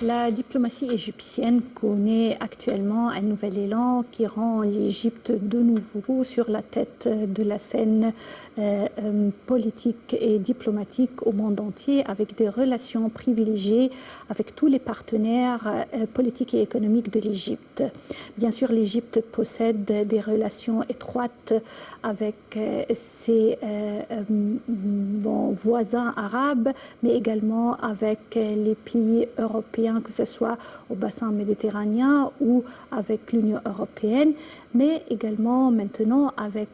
La diplomatie égyptienne connaît actuellement un nouvel élan qui rend l'Égypte de nouveau sur la tête de la scène politique et diplomatique au monde entier, avec des relations privilégiées avec tous les partenaires politiques et économiques de l'Égypte. Bien sûr, l'Égypte possède des relations étroites avec ses voisins arabes, mais également avec les pays européens, que ce soit au bassin méditerranéen ou avec l'Union européenne, mais également maintenant avec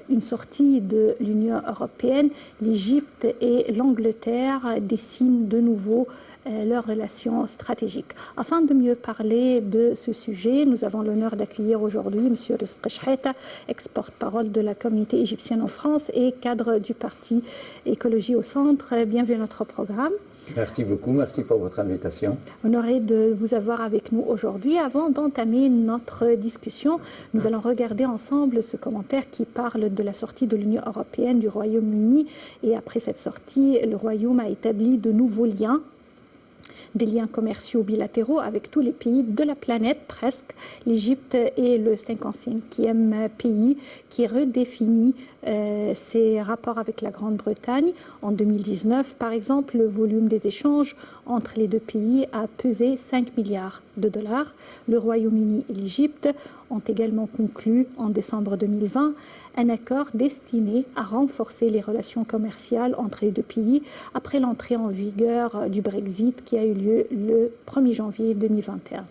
une sortie de l'Union européenne, l'Égypte et l'Angleterre dessinent de nouveau leurs relations stratégiques. Afin de mieux parler de ce sujet, nous avons l'honneur d'accueillir aujourd'hui M. Rizk Cheheta, ex-porte-parole de la communauté égyptienne en France et cadre du parti Écologie au Centre. Bienvenue à notre programme. Merci beaucoup, merci pour votre invitation. Honoré de vous avoir avec nous aujourd'hui. Avant d'entamer notre discussion, nous allons regarder ensemble ce commentaire qui parle de la sortie de l'Union européenne du Royaume-Uni. Et après cette sortie, le Royaume a établi de nouveaux liens, des liens commerciaux bilatéraux avec tous les pays de la planète presque. L'Égypte est le 55e pays qui redéfinit ses rapports avec la Grande-Bretagne. En 2019, par exemple, le volume des échanges entre les deux pays a pesé 5 milliards de dollars. Le Royaume-Uni et l'Égypte ont également conclu en décembre 2020 un accord destiné à renforcer les relations commerciales entre les deux pays après l'entrée en vigueur du Brexit qui a eu lieu le 1er janvier 2021.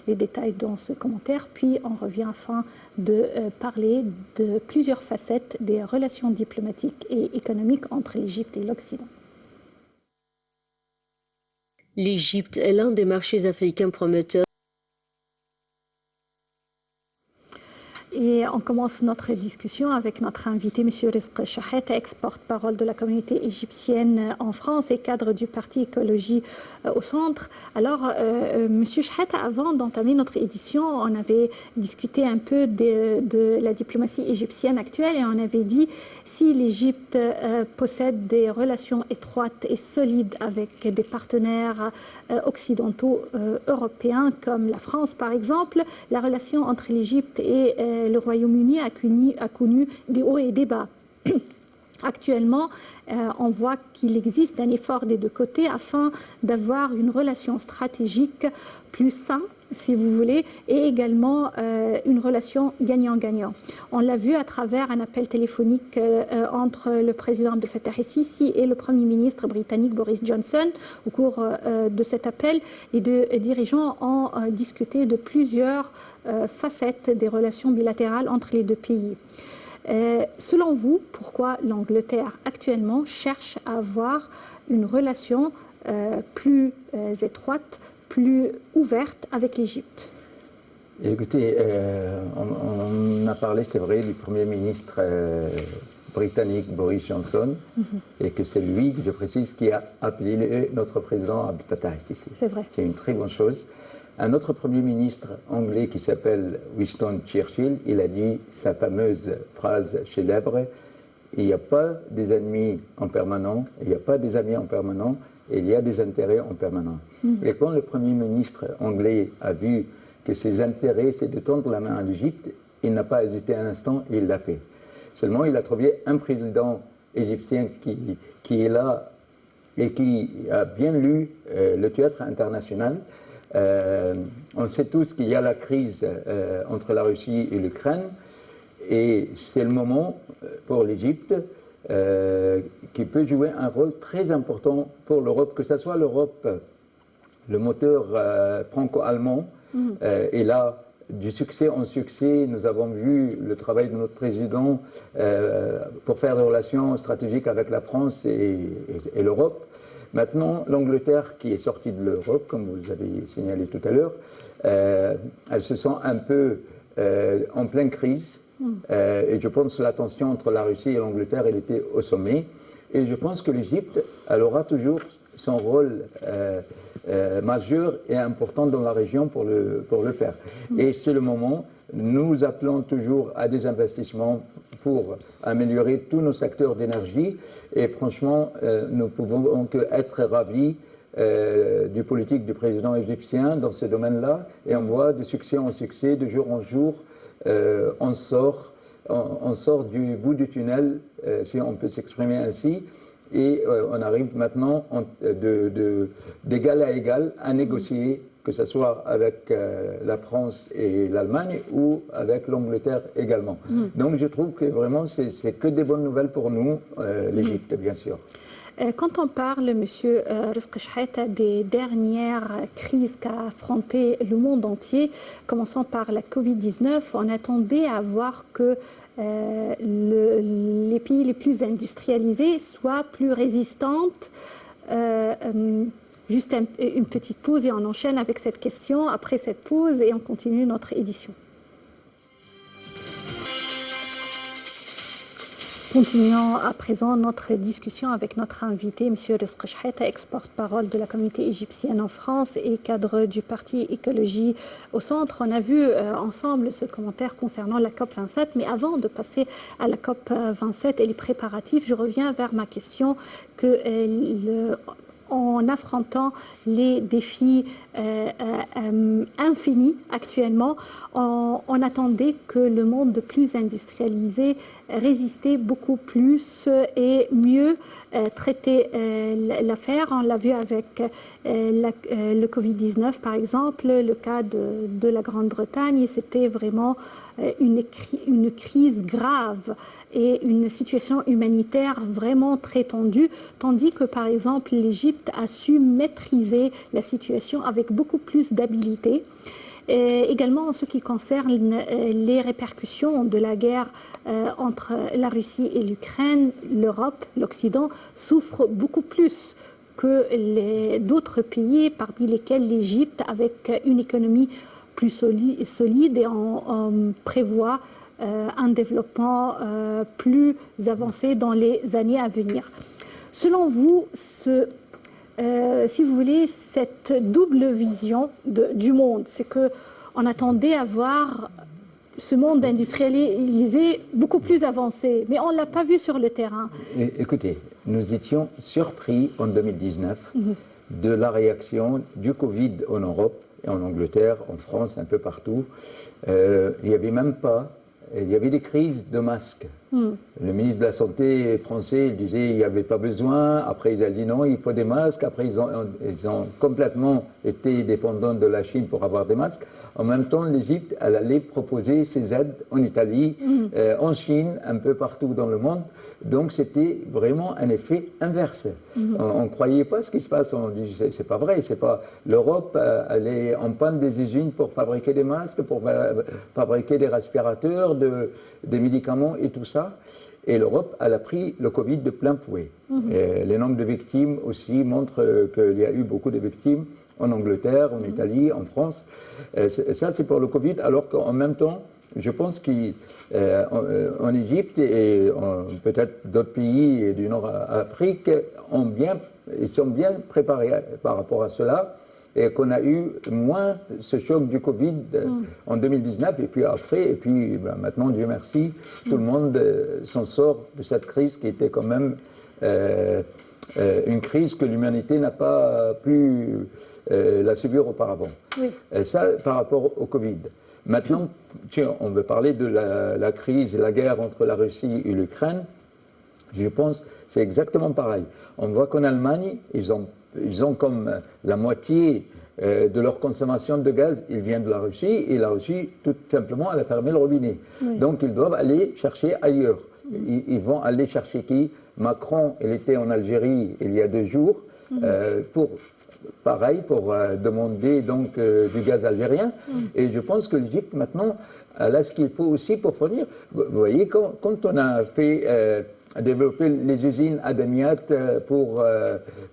Les détails dans ce commentaire, puis on revient afin de parler de plusieurs facettes des relations diplomatiques et économiques entre l'Égypte et l'Occident. L'Égypte est l'un des marchés africains prometteurs. Et on commence notre discussion avec notre invité, M. Rizk Cheheta, ex-porte-parole de la communauté égyptienne en France et cadre du parti Écologie au Centre. Alors, M. Cheheta, avant d'entamer notre édition, on avait discuté un peu de la diplomatie égyptienne actuelle et on avait dit si l'Égypte possède des relations étroites et solides avec des partenaires occidentaux européens comme la France par exemple, la relation entre l'Égypte et le Royaume-Uni a connu des hauts et des bas. Actuellement, on voit qu'il existe un effort des deux côtés afin d'avoir une relation stratégique plus saine, si vous voulez, et également une relation gagnant-gagnant. On l'a vu à travers un appel téléphonique entre le président Abdel Fattah el-Sisi et le Premier ministre britannique Boris Johnson. Au cours de cet appel, les deux dirigeants ont discuté de plusieurs facettes des relations bilatérales entre les deux pays. Selon vous, pourquoi l'Angleterre actuellement cherche à avoir une relation plus étroite, plus ouverte avec l'Égypte? Écoutez, on a parlé, c'est vrai, du Premier ministre britannique Boris Johnson, et que c'est lui, je précise, qui a appelé notre président Abdel Fattah el-Sisi. C'est vrai. C'est une très bonne chose. Un autre Premier ministre anglais qui s'appelle Winston Churchill, il a dit sa fameuse phrase célèbre: il n'y a pas des ennemis en permanent, il n'y a pas des amis en permanent, il y a des intérêts en permanent. Et quand le Premier ministre anglais a vu que ses intérêts, c'est de tendre la main à l'Égypte, il n'a pas hésité un instant, il l'a fait. Seulement, il a trouvé un président égyptien qui est là et qui a bien lu le théâtre international. On sait tous qu'il y a la crise entre la Russie et l'Ukraine, et c'est le moment pour l'Égypte qui peut jouer un rôle très important pour l'Europe, que ce soit l'Europe, le moteur franco-allemand, et là, du succès en succès, nous avons vu le travail de notre président pour faire des relations stratégiques avec la France et l'Europe. Maintenant, l'Angleterre, qui est sortie de l'Europe, comme vous l'avez signalé tout à l'heure, elle se sent un peu en pleine crise. Et je pense que la tension entre la Russie et l'Angleterre, elle était au sommet. Et je pense que l'Égypte, elle aura toujours son rôle majeur et important dans la région pour le faire. Et c'est le moment, nous appelons toujours à des investissements pour améliorer tous nos secteurs d'énergie. Et franchement, nous pouvons être ravis du politique du président égyptien dans ce domaine-là, et on voit de succès en succès, de jour en jour, on sort du bout du tunnel, si on peut s'exprimer ainsi, et on arrive maintenant d'égal à égal à négocier, que ce soit avec la France et l'Allemagne ou avec l'Angleterre également. Donc je trouve que vraiment c'est que des bonnes nouvelles pour nous, l'Égypte bien sûr. Quand on parle, M. Rizk Chaheta, des dernières crises qu'a affrontées le monde entier, commençant par la Covid-19, on attendait à voir que les pays les plus industrialisés soient plus résistants. Juste une petite pause et on enchaîne avec cette question. Après cette pause et on continue notre édition. Continuons à présent notre discussion avec notre invité, M. Rizk Chaheta, ex-porte-parole de la communauté égyptienne en France et cadre du parti Écologie au Centre. On a vu ensemble ce commentaire concernant la COP27, mais avant de passer à la COP27 et les préparatifs, je reviens vers ma question en affrontant les défis infinis actuellement, on attendait que le monde plus industrialisé résistait beaucoup plus et mieux traiter l'affaire. On l'a vu avec le Covid-19 par exemple, le cas de la Grande-Bretagne, c'était vraiment une crise grave et une situation humanitaire vraiment très tendue, tandis que par exemple l'Égypte a su maîtriser la situation avec beaucoup plus d'habileté. Également en ce qui concerne les répercussions de la guerre entre la Russie et l'Ukraine, l'Europe, l'Occident souffre beaucoup plus que d'autres pays, parmi lesquels l'Égypte, avec une économie plus solide et on prévoit un développement plus avancé dans les années à venir. Selon vous, si vous voulez, cette double vision du monde, c'est qu'on attendait à voir ce monde industrialisé beaucoup plus avancé, mais on ne l'a pas vu sur le terrain. Écoutez, nous étions surpris en 2019 de la réaction du Covid en Europe et en Angleterre, en France, un peu partout. Il n'y avait même pas... Il y avait des crises de masques. Le ministre de la Santé français disait qu'il n'y avait pas besoin. Après, il a dit non, il faut des masques. Après, ils ont complètement été dépendants de la Chine pour avoir des masques. En même temps, l'Égypte, elle allait proposer ses aides en Italie, en Chine, un peu partout dans le monde. Donc, c'était vraiment un effet inverse. On ne croyait pas ce qui se passe. On dit, c'est pas vrai. C'est pas l'Europe, elle est en panne des usines pour fabriquer des masques, pour fabriquer des respirateurs, des médicaments et tout ça. Et l'Europe, elle a pris le Covid de plein fouet. Les nombres de victimes aussi montrent qu'il y a eu beaucoup de victimes en Angleterre, en Italie, en France. Ça, c'est pour le Covid, alors qu'en même temps, je pense qu'en Égypte et peut-être d'autres pays du Nord-Afrique, ils sont bien préparés par rapport à cela. Et qu'on a eu moins ce choc du Covid en 2019 et puis après, et puis maintenant, Dieu merci, tout le monde s'en sort de cette crise qui était quand même une crise que l'humanité n'a pas pu la subir auparavant. Ça, par rapport au Covid. Maintenant, on veut parler de la crise et la guerre entre la Russie et l'Ukraine. Je pense que c'est exactement pareil. On voit qu'en Allemagne, ils ont comme la moitié de leur consommation de gaz, ils viennent de la Russie, et la Russie, tout simplement, elle a fermé le robinet. Donc, ils doivent aller chercher ailleurs. Ils vont aller chercher qui? Macron, il était en Algérie il y a 2 jours, pour demander donc du gaz algérien. Et je pense que l'Égypte, maintenant, elle a ce qu'il faut aussi pour fournir. Vous voyez, quand on a fait... développer les usines à Damiat pour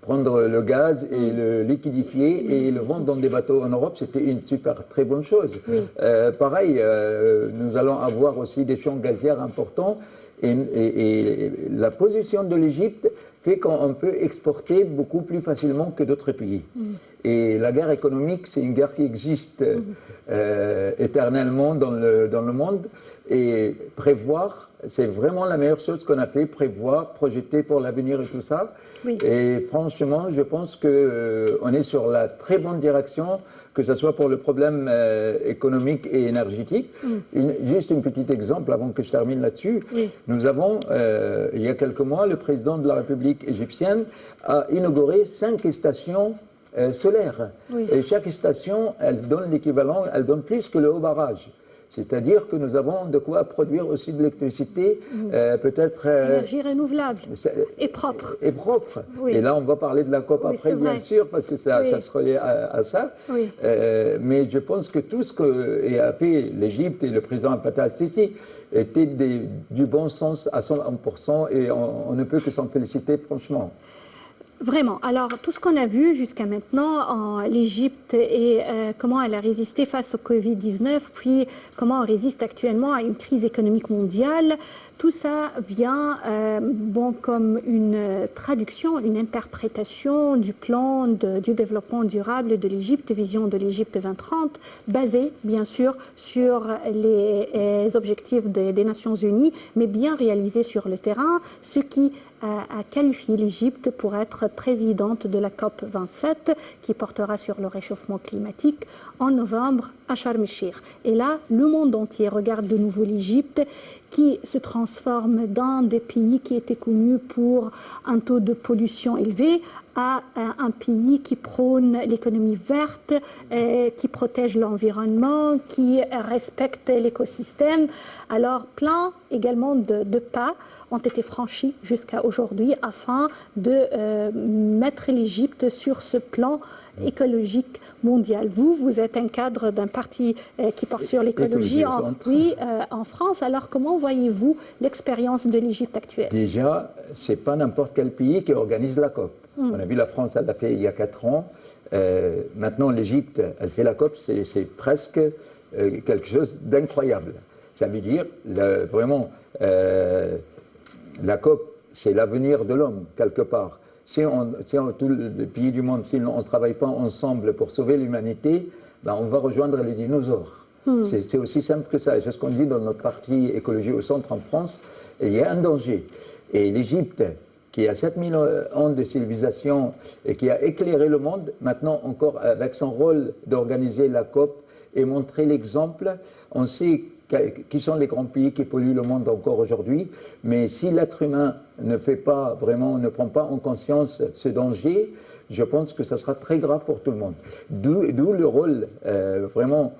prendre le gaz et le liquidifier et le vendre dans des bateaux en Europe, c'était une très bonne chose. Pareil, nous allons avoir aussi des champs gazières importants et la position de l'Égypte fait qu'on peut exporter beaucoup plus facilement que d'autres pays. Et la guerre économique, c'est une guerre qui existe éternellement dans le monde. Et prévoir, c'est vraiment la meilleure chose qu'on a fait, prévoir, projeter pour l'avenir et tout ça. Oui. Et franchement, je pense qu'on est sur la très bonne direction, que ce soit pour le problème économique et énergétique. Juste un petit exemple avant que je termine là-dessus. Oui. Nous avons, il y a quelques mois, le président de la République égyptienne a inauguré 5 stations solaires. Oui. Et chaque station, elle donne l'équivalent, elle donne plus que le haut barrage. C'est-à-dire que nous avons de quoi produire aussi de l'électricité, peut-être... Énergie renouvelable et propre. Et propre. Oui. Et là, on va parler de la COP Oui, après, c'est bien vrai. sûr, parce que ça, Oui. ça se relie à ça. Oui. Mais je pense que tout ce qu'a fait l'Égypte et le président Fattah al-Sisi était du bon sens à 100%, et on ne peut que s'en féliciter, franchement. Vraiment. Alors, tout ce qu'on a vu jusqu'à maintenant en l'Égypte et comment elle a résisté face au Covid-19, puis comment on résiste actuellement à une crise économique mondiale, tout ça vient comme une traduction, une interprétation du plan du développement durable de l'Égypte, vision de l'Égypte 2030, basée bien sûr sur les objectifs des Nations Unies, mais bien réalisée sur le terrain, ce qui a qualifié l'Égypte pour être présidente de la COP 27 qui portera sur le réchauffement climatique en novembre à Sharm el-Sheikh. Et là, le monde entier regarde de nouveau l'Égypte qui se transforme dans des pays qui étaient connus pour un taux de pollution élevé à un pays qui prône l'économie verte, qui protège l'environnement, qui respecte l'écosystème. Alors, plein également de pas ont été franchis jusqu'à aujourd'hui afin de mettre l'Égypte sur ce plan écologique mondial. Vous êtes un cadre d'un parti qui porte sur l'écologie en France. Alors, comment voyez-vous l'expérience de l'Égypte actuelle? Déjà, ce n'est pas n'importe quel pays qui organise la COP. On a vu la France, elle l'a fait il y a 4 ans. Maintenant, l'Égypte, elle fait la COP, c'est presque quelque chose d'incroyable. Ça veut dire, vraiment, la COP, c'est l'avenir de l'homme, quelque part. Si tous les pays du monde, si on ne travaille pas ensemble pour sauver l'humanité, ben on va rejoindre les dinosaures. C'est aussi simple que ça. Et c'est ce qu'on dit dans notre parti Écologie au Centre en France. Et il y a un danger. Et l'Égypte, qui a 7000 ans de civilisation et qui a éclairé le monde, maintenant encore avec son rôle d'organiser la COP et montrer l'exemple, on sait qui sont les grands pays qui polluent le monde encore aujourd'hui, mais si l'être humain ne prend pas en conscience ce danger, je pense que ça sera très grave pour tout le monde. D'où le rôle vraiment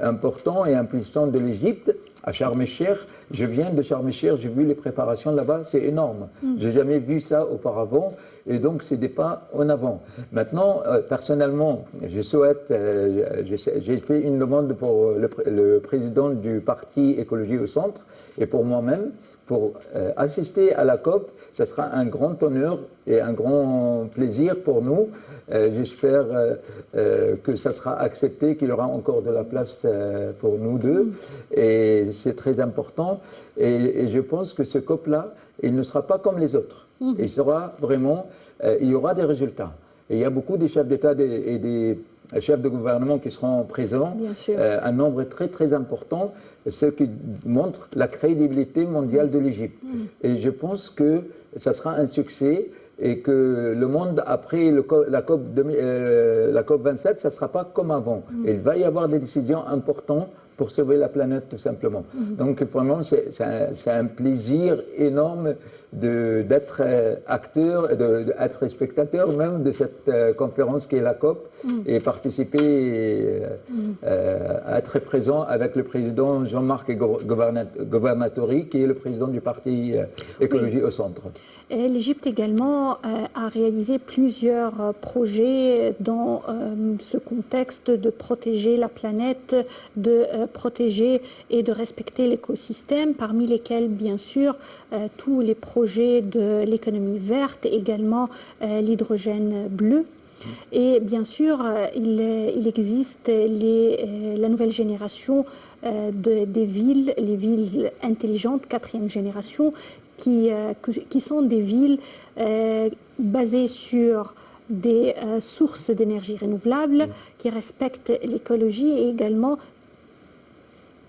important et impuissant de l'Égypte à Sharm el-Sheikh. Je viens de Sharm el-Sheikh, j'ai vu les préparations là-bas, c'est énorme. J'ai jamais vu ça auparavant, et donc c'est des pas en avant. Maintenant, personnellement, je souhaite, j'ai fait une demande pour le président du parti Écologie au Centre, et pour moi-même, pour assister à la COP. Ça sera un grand honneur et un grand plaisir pour nous. J'espère que ça sera accepté, qu'il y aura encore de la place pour nous deux. Et c'est très important. Et je pense que ce COP-là, il ne sera pas comme les autres. Il sera vraiment, il y aura des résultats. Et il y a beaucoup de chefs d'État et des chefs de gouvernement qui seront présents, un nombre très très important, ce qui montre la crédibilité mondiale de l'Égypte. Et je pense que ça sera un succès et que le monde après la COP 27, ça ne sera pas comme avant. Il va y avoir des décisions importantes pour sauver la planète tout simplement. Donc vraiment c'est un plaisir énorme d'être acteur, d'être spectateur même de cette conférence qui est la COP et participer à être présent avec le président Jean-Marc Governatori qui est le président du parti Écologie au Centre. L'Égypte également a réalisé plusieurs projets dans ce contexte de protéger la planète, de protéger et de respecter l'écosystème, parmi lesquels bien sûr tous les projets de l'économie verte, également l'hydrogène bleu. Et bien sûr, il existe la nouvelle génération des villes, les villes intelligentes, 4e génération, qui sont des villes basées sur des sources d'énergie renouvelable, qui respectent l'écologie et également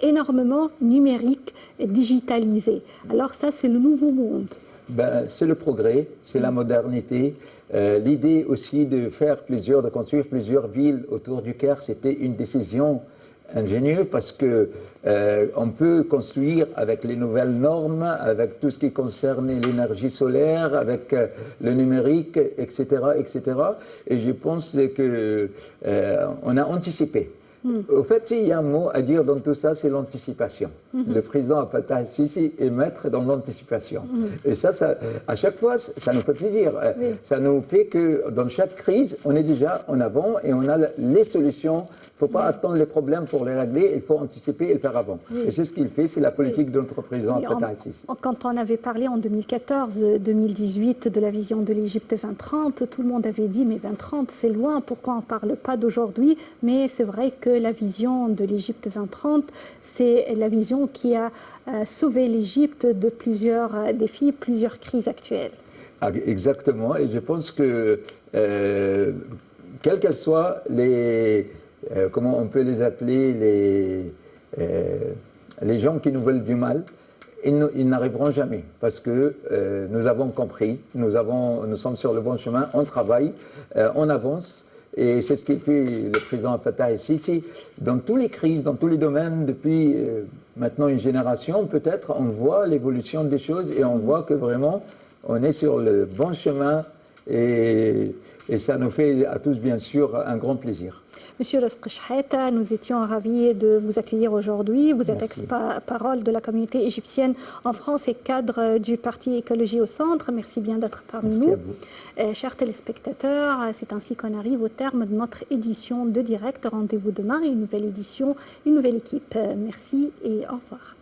énormément numérique et digitalisé. Alors ça, c'est le nouveau monde. C'est le progrès, c'est la modernité. L'idée aussi de construire plusieurs villes autour du Caire, c'était une décision ingénieuse parce que on peut construire avec les nouvelles normes, avec tout ce qui concerne l'énergie solaire, avec le numérique, etc., etc. Et je pense que on a anticipé. Au fait, il y a un mot à dire dans tout ça, c'est l'anticipation. Le président Fattah el-Sisi est maître dans l'anticipation. Et ça, à chaque fois, ça nous fait plaisir. Ça nous fait que dans chaque crise, on est déjà en avant et on a les solutions. Il ne faut pas attendre les problèmes pour les régler, il faut anticiper et le faire avant. Et c'est ce qu'il fait, c'est la politique de notre président Fattah el-Sisi. Quand on avait parlé en 2014-2018 de la vision de l'Égypte 2030, tout le monde avait dit mais 2030 c'est loin, pourquoi on ne parle pas d'aujourd'hui? Mais c'est vrai que la vision de l'Égypte 2030, c'est la vision qui a sauvé l'Égypte de plusieurs défis, plusieurs crises actuelles. Exactement, et je pense que quelles qu'elles soient comment on peut les appeler, les gens qui nous veulent du mal, ils n'arriveront jamais parce que nous avons compris, nous sommes sur le bon chemin, on travaille, on avance. Et c'est ce qu'il fait le président Fattah el-Sisi dans toutes les crises, dans tous les domaines, depuis maintenant une génération peut-être, on voit l'évolution des choses et on voit que vraiment on est sur le bon chemin et ça nous fait à tous bien sûr un grand plaisir. Monsieur Rizk Chaheta, nous étions ravis de vous accueillir aujourd'hui. Vous êtes ex-parole de la communauté égyptienne en France et cadre du parti Écologie au Centre. Merci bien d'être parmi nous. Chers téléspectateurs, c'est ainsi qu'on arrive au terme de notre édition de direct. Rendez-vous demain, une nouvelle édition, une nouvelle équipe. Merci et au revoir.